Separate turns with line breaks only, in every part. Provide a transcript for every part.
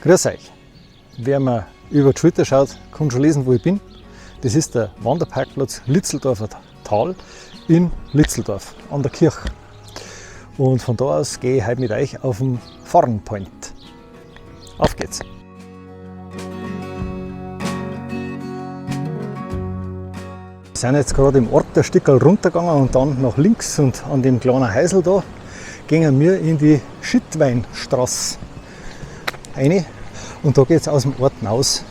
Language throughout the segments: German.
Grüß euch! Wer mir über die Schulter schaut, kann schon lesen, wo ich bin. Das ist der Wanderparkplatz Litzeldorfer Tal in Litzeldorf an der Kirche. Und von da aus gehe ich heute mit euch auf den Farnpoint. Auf geht's! Wir sind jetzt gerade im Ort ein Stückchen runtergegangen und dann nach links und an dem kleinen Häusl da gehen wir in die Schittweinstraße rein und da geht es aus dem Ort hinaus.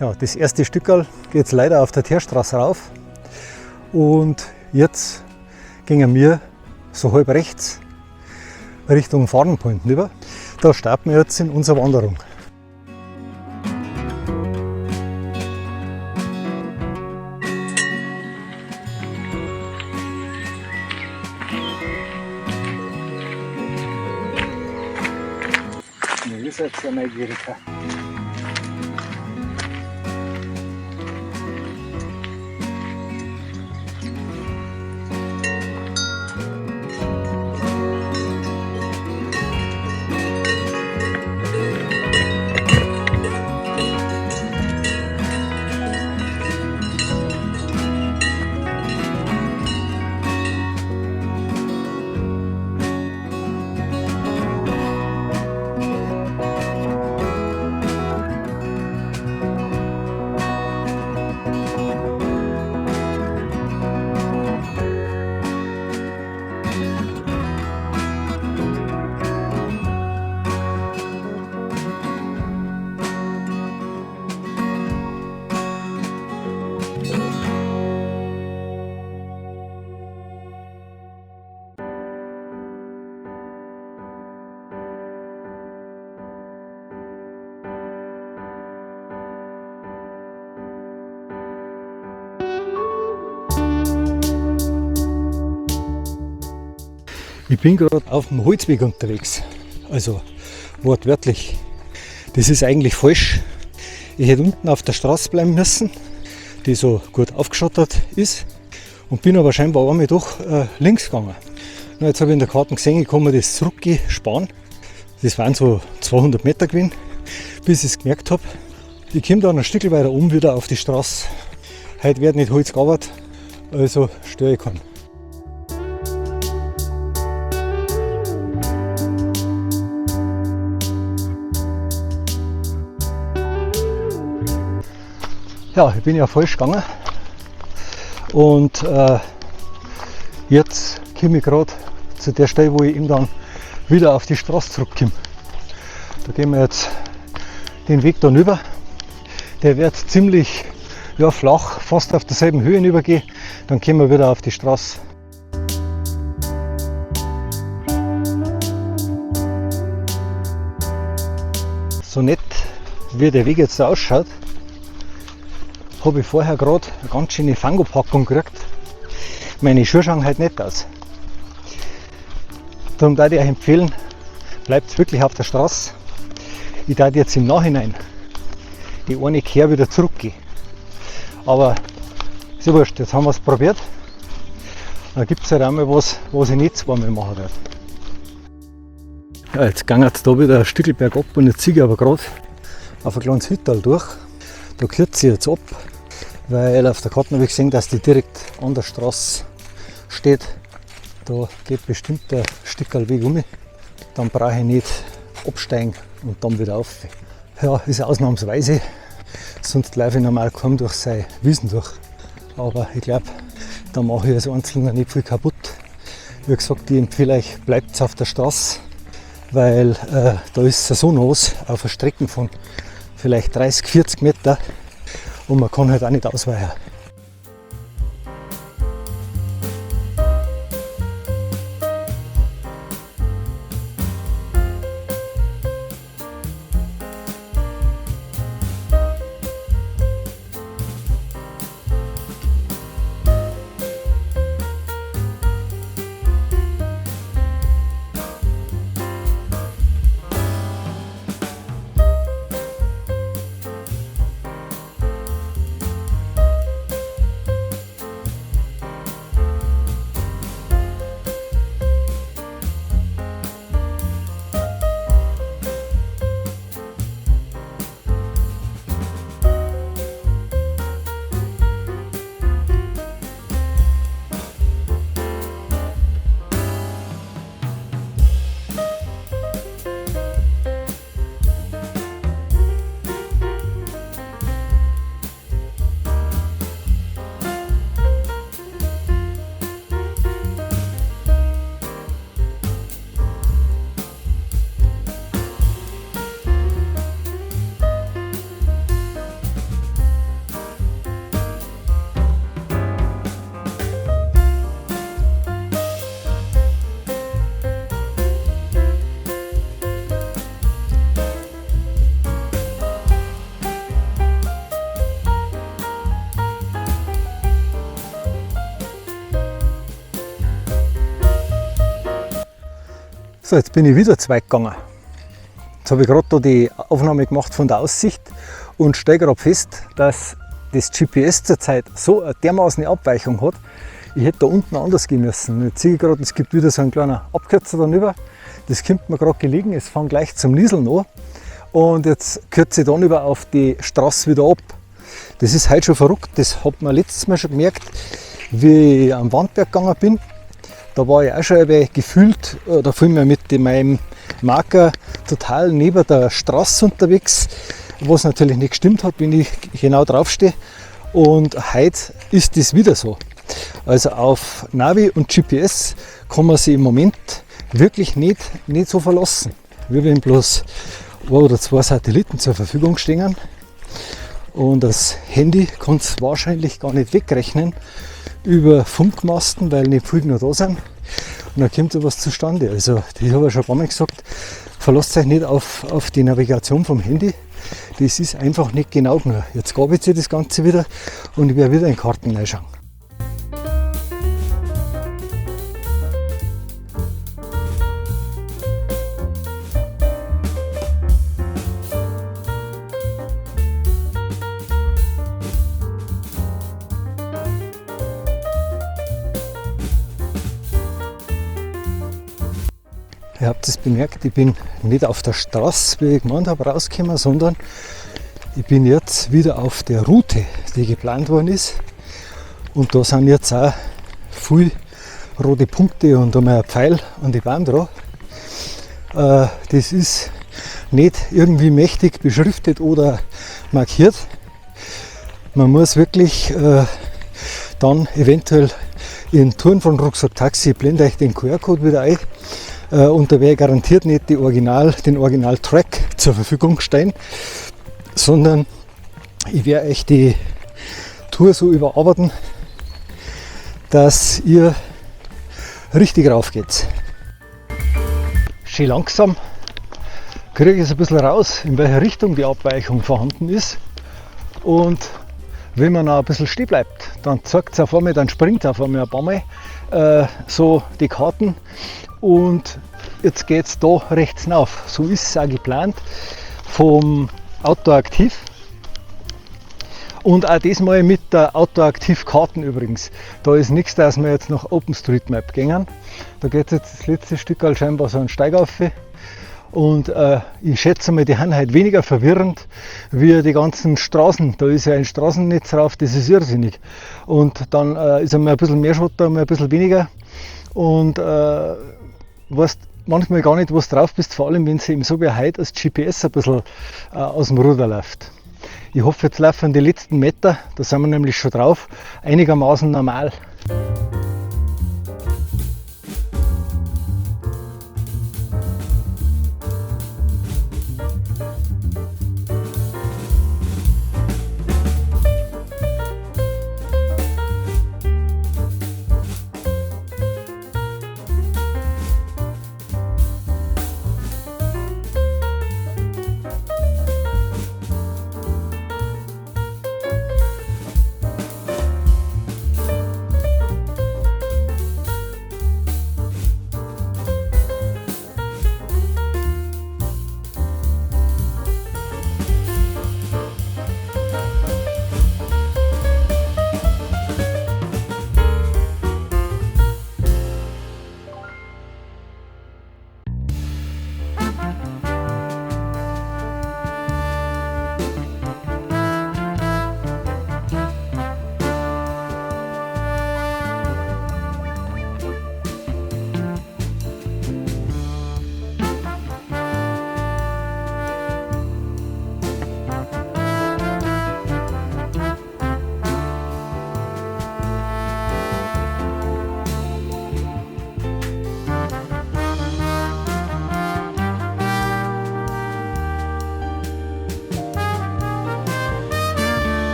Ja, das erste Stückerl geht jetzt leider auf der Teerstraße rauf und jetzt gehen wir so halb rechts Richtung Farnpoint rüber. Da starten wir jetzt in unserer Wanderung. Ihr seid ja neugierig. Ich bin gerade auf dem Holzweg unterwegs, also wortwörtlich. Das ist eigentlich falsch. Ich hätte unten auf der Straße bleiben müssen, die so gut aufgeschottert ist, und bin aber scheinbar einmal doch links gegangen. Na, jetzt habe ich in der Karte gesehen, ich kann mir das zurücksparen. Das waren so 200 Meter gewesen, bis ich es gemerkt habe. Ich komme dann ein Stück weiter um wieder auf die Straße. Heute wird nicht Holz gearbeitet, also störe ich keinen. Ja, ich bin ja falsch gegangen und jetzt komme ich gerade zu der Stelle, wo ich eben dann wieder auf die Straße zurückkomme. Da gehen wir jetzt den Weg dann über. Der wird ziemlich flach, fast auf derselben Höhe übergehen. Dann kommen wir wieder auf die Straße. So nett wie der Weg jetzt ausschaut, habe ich vorher gerade eine ganz schöne Fangopackung gekriegt. Meine Schuhe schauen halt nicht aus. Darum würde ich euch empfehlen, bleibt wirklich auf der Straße. Ich würde jetzt im Nachhinein die eine Kehr wieder zurückgehen. Aber ist ja wurscht, jetzt haben wir es probiert. Dann gibt es halt einmal was ich nicht zweimal machen werde. Ja, jetzt geht es da wieder ein Stück bergab und jetzt ziehe ich aber gerade auf ein kleines Hüttal durch. Da kürze ich jetzt ab, weil auf der Karte habe ich gesehen, dass die direkt an der Straße steht. Da geht bestimmt ein Stückchen Weg um. Dann brauche ich nicht absteigen und dann wieder auf. Ja, ist ausnahmsweise, sonst laufe ich normal kaum durch seine Wiesen durch. Aber ich glaube, da mache ich als Einzelner nicht viel kaputt. Wie gesagt, ich empfehle euch, bleibt auf der Straße, weil da ist es so nass auf einer Strecke von vielleicht 30, 40 Meter und man kann halt auch nicht ausweichen. So, jetzt bin ich wieder zu weit gegangen. Jetzt habe ich gerade da die Aufnahme gemacht von der Aussicht und stelle gerade fest, dass das GPS zurzeit so eine dermaßen Abweichung hat. Ich hätte da unten anders gehen müssen. Jetzt sehe ich gerade, es gibt wieder so einen kleinen Abkürzer danüber. Das kommt mir gerade gelegen, es fängt gleich zum Nieseln an. Und jetzt kürze ich dann über auf die Straße wieder ab. Das ist halt schon verrückt, das hat man letztes Mal schon gemerkt, wie ich am Wandberg gegangen bin. Da war ich auch schon gefühlt, da vielmehr mit meinem Marker total neben der Straße unterwegs, was natürlich nicht gestimmt hat, wenn ich genau draufstehe. Und heute ist das wieder so. Also auf Navi und GPS kann man sich im Moment wirklich nicht so verlassen. Wir wenn bloß 1 oder 2 Satelliten zur Verfügung stehen. Und das Handy kann es wahrscheinlich gar nicht wegrechnen über Funkmasten, weil nicht viel noch da sind. Und dann kommt sowas zustande. Also, ich habe ja schon ein paar Mal gesagt, verlasst euch nicht auf die Navigation vom Handy. Das ist einfach nicht genau genug. Jetzt gab ich das Ganze wieder und ich werde wieder in Karten reinschauen. Ihr habt es bemerkt, ich bin nicht auf der Straße, wie ich gemeint habe, rausgekommen, sondern ich bin jetzt wieder auf der Route, die geplant worden ist. Und da sind jetzt auch viele rote Punkte und einmal ein Pfeil an die Bahn dran. Das ist nicht irgendwie mächtig beschriftet oder markiert. Man muss wirklich dann eventuell in Touren von Rucksack Taxi, blende euch den QR-Code wieder ein. Und da werde ich garantiert nicht den Original-Track zur Verfügung stellen, sondern ich werde euch die Tour so überarbeiten, dass ihr richtig rauf geht. Schön langsam kriege ich es ein bisschen raus, in welche Richtung die Abweichung vorhanden ist. Und wenn man noch ein bisschen stehen bleibt, dann zeigt es auf einmal, dann springt es auf einmal ein paar Mal so die Karten. Und jetzt geht es da rechts rauf. So ist es auch geplant vom Autoaktiv. Und auch diesmal mit der Autoaktiv-Karten übrigens. Da ist nichts, dass wir jetzt nach OpenStreetMap gehen. Da geht jetzt das letzte Stück halt scheinbar so einen Steig auf. Und ich schätze mal, die haben halt weniger verwirrend wie die ganzen Straßen. Da ist ja ein Straßennetz drauf, das ist irrsinnig. Und dann ist einmal ein bisschen mehr Schotter, einmal ein bisschen weniger. Und weißt manchmal gar nicht, was drauf bist, vor allem wenn es eben so wie heute das GPS ein bisschen aus dem Ruder läuft. Ich hoffe, jetzt laufen die letzten Meter, da sind wir nämlich schon drauf, einigermaßen normal.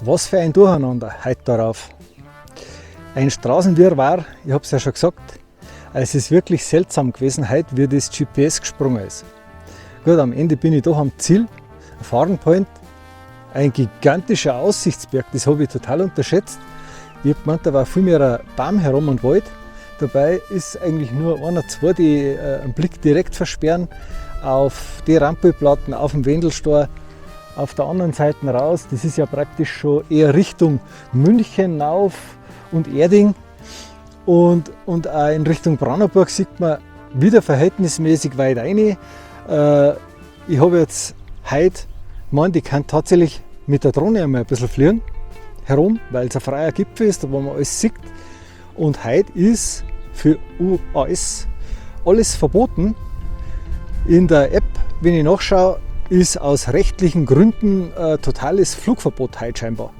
was für ein Durcheinander heute darauf. Ein Straßenwirrwarr, ich habe es ja schon gesagt. Es ist wirklich seltsam gewesen heute, wie das GPS gesprungen ist. Gut, am Ende bin ich doch am Ziel, Fahrenpoint, ein gigantischer Aussichtsberg, das habe ich total unterschätzt. Ich habe gemeint, da war viel mehr ein Baum herum und Wald. Dabei ist eigentlich nur einer, zwei, die einen Blick direkt versperren auf die Rambouilletplatten, auf den Wendelstor, auf der anderen Seite raus. Das ist ja praktisch schon eher Richtung München rauf und Erding. Und auch in Richtung Braunerburg sieht man wieder verhältnismäßig weit rein. Ich habe jetzt heute gemeint, ich kann tatsächlich mit der Drohne einmal ein bisschen fliegen herum, weil es ein freier Gipfel ist, wo man alles sieht. Und heute ist für UAS alles verboten. In der App, wenn ich nachschaue, ist aus rechtlichen Gründen ein totales Flugverbot heute scheinbar.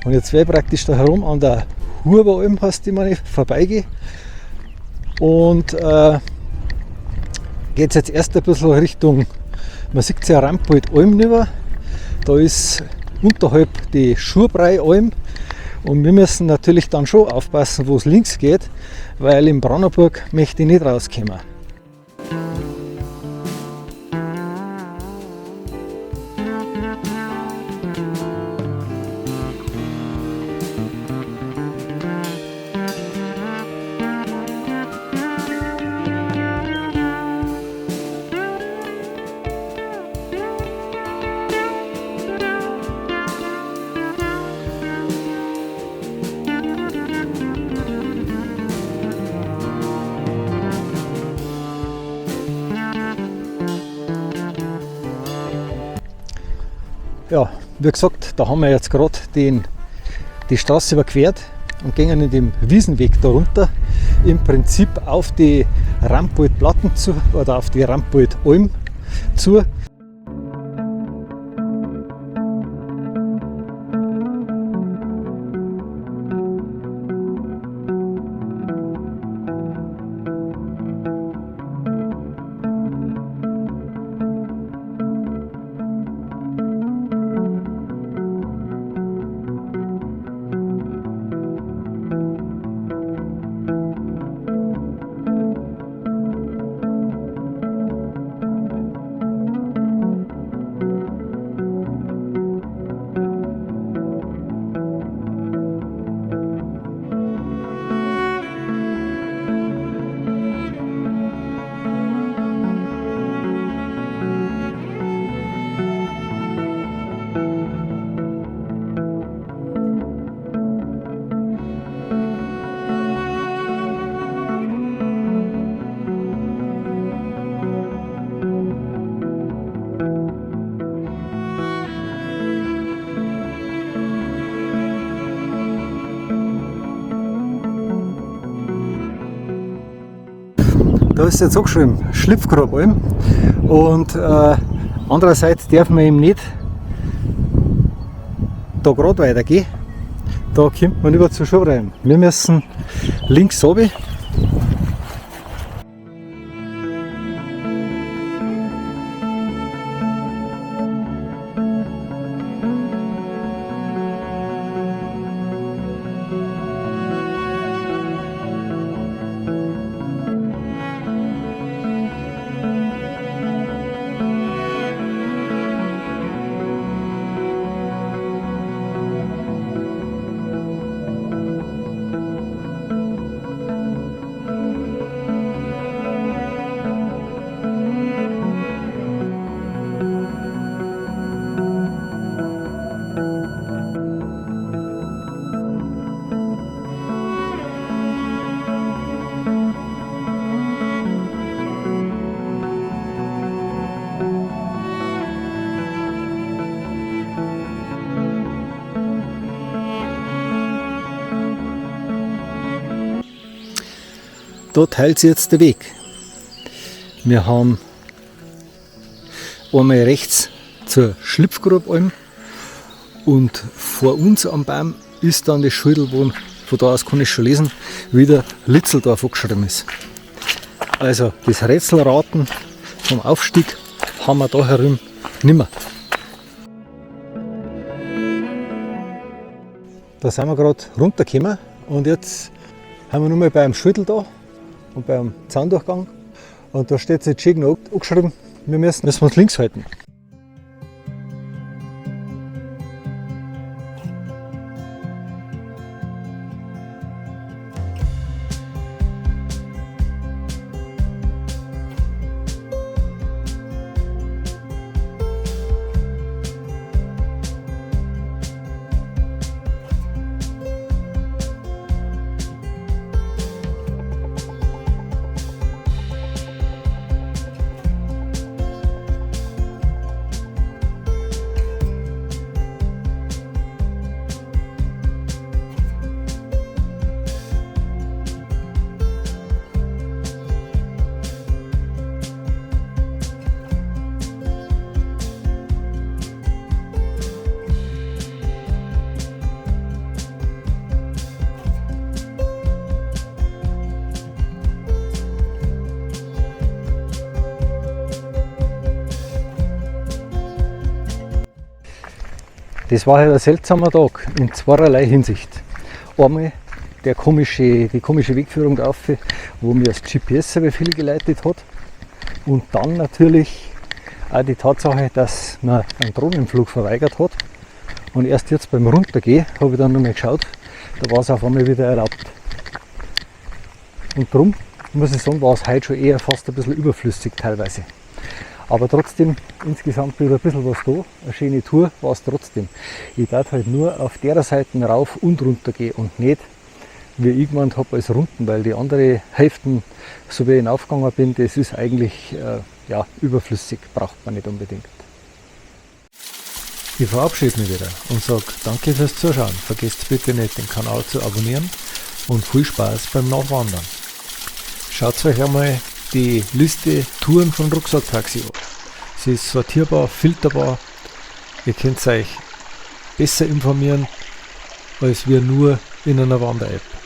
Und jetzt werde ich praktisch da herum an der Huberalm, heißt die, meine, vorbeigehe. Und geht es jetzt erst ein bisschen Richtung, man sieht ja Rambouillet-Alm rüber. Da ist unterhalb die Schurbrei-Alm. Und wir müssen natürlich dann schon aufpassen, wo es links geht, weil in Braunerburg möchte ich nicht rauskommen. Ja, wie gesagt, da haben wir jetzt gerade die Straße überquert und gehen in dem Wiesenweg darunter, im Prinzip auf die Rambouilletplatten zu oder auf die Rambouillet-Alm zu. Da ist jetzt auch geschrieben, Schlupfgrabalm. Und andererseits darf man eben nicht da gerade weitergehen. Da kommt man über zur Schurbrei. Wir müssen links runter. Da teilt sich jetzt der Weg. Wir haben einmal rechts zur Schlupfgrabalm und vor uns am Baum ist dann das Schildl, wo von da aus kann ich schon lesen, wie der Litzeldorf angeschrieben ist. Also das Rätselraten vom Aufstieg haben wir da herum nimmer. Da sind wir gerade runtergekommen und jetzt haben wir nur mal beim Schüttel da und beim Zahndurchgang. Und da steht jetzt schön angeschrieben, wir müssen uns links halten. Das war halt ein seltsamer Tag in zweierlei Hinsicht. Einmal die komische Wegführung drauf, wo mir das GPS viel geleitet hat. Und dann natürlich auch die Tatsache, dass man einen Drohnenflug verweigert hat. Und erst jetzt beim Runtergehen habe ich dann nochmal geschaut, da war es auf einmal wieder erlaubt. Und darum muss ich sagen, war es heute schon eher fast ein bisschen überflüssig teilweise. Aber trotzdem, insgesamt wieder ein bisschen was da. Eine schöne Tour war es trotzdem. Ich darf halt nur auf der Seite rauf und runter gehen und nicht, wie ich gemeint habe, als Runden, weil die andere Hälften, so wie ich hinaufgegangen bin, das ist eigentlich überflüssig, braucht man nicht unbedingt. Ich verabschiede mich wieder und sage danke fürs Zuschauen. Vergesst bitte nicht, den Kanal zu abonnieren und viel Spaß beim Nachwandern. Schaut euch einmal die Liste Touren von Rucksacktaxi an. Sie ist sortierbar, filterbar. Ihr könnt euch besser informieren als wir nur in einer Wander-App.